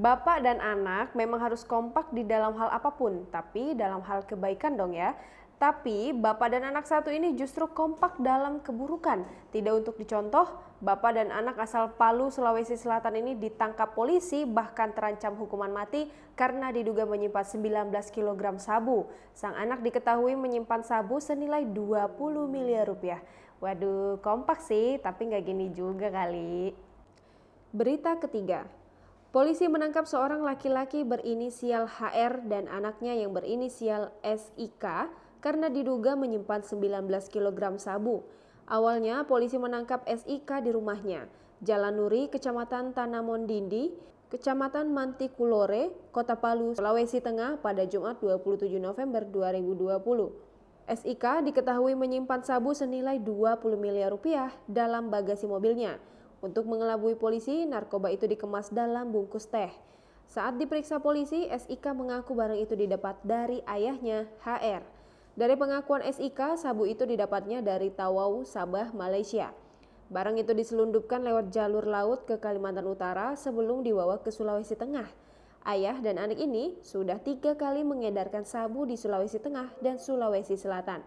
Bapak dan anak memang harus kompak di dalam hal apapun, tapi dalam hal kebaikan dong ya. Tapi bapak dan anak satu ini justru kompak dalam keburukan. Tidak untuk dicontoh, bapak dan anak asal Palu, Sulawesi Selatan ini ditangkap polisi bahkan terancam hukuman mati karena diduga menyimpan 19 kg sabu. Sang anak diketahui menyimpan sabu senilai 20 miliar rupiah. Waduh, kompak sih, tapi nggak gini juga kali. Berita ketiga, polisi menangkap seorang laki-laki berinisial HR dan anaknya yang berinisial SIK karena diduga menyimpan 19 kg sabu. Awalnya polisi menangkap SIK di rumahnya, Jalan Nuri, Kecamatan Tanamondindi, Kecamatan Mantikulore, Kota Palu, Sulawesi Tengah pada Jumat 27 November 2020. SIK diketahui menyimpan sabu senilai 20 miliar rupiah dalam bagasi mobilnya. Untuk mengelabui polisi, narkoba itu dikemas dalam bungkus teh. Saat diperiksa polisi, SIK mengaku barang itu didapat dari ayahnya, HR. Dari pengakuan SIK, sabu itu didapatnya dari Tawau, Sabah, Malaysia. Barang itu diselundupkan lewat jalur laut ke Kalimantan Utara sebelum dibawa ke Sulawesi Tengah. Ayah dan anak ini sudah 3 kali mengedarkan sabu di Sulawesi Tengah dan Sulawesi Selatan.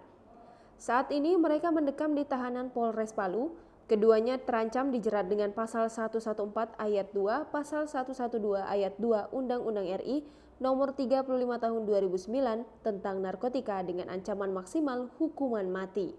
Saat ini mereka mendekam di tahanan Polres Palu. Keduanya terancam dijerat dengan pasal 114 ayat 2, pasal 112 ayat 2 Undang-Undang RI nomor 35 tahun 2009 tentang narkotika dengan ancaman maksimal hukuman mati.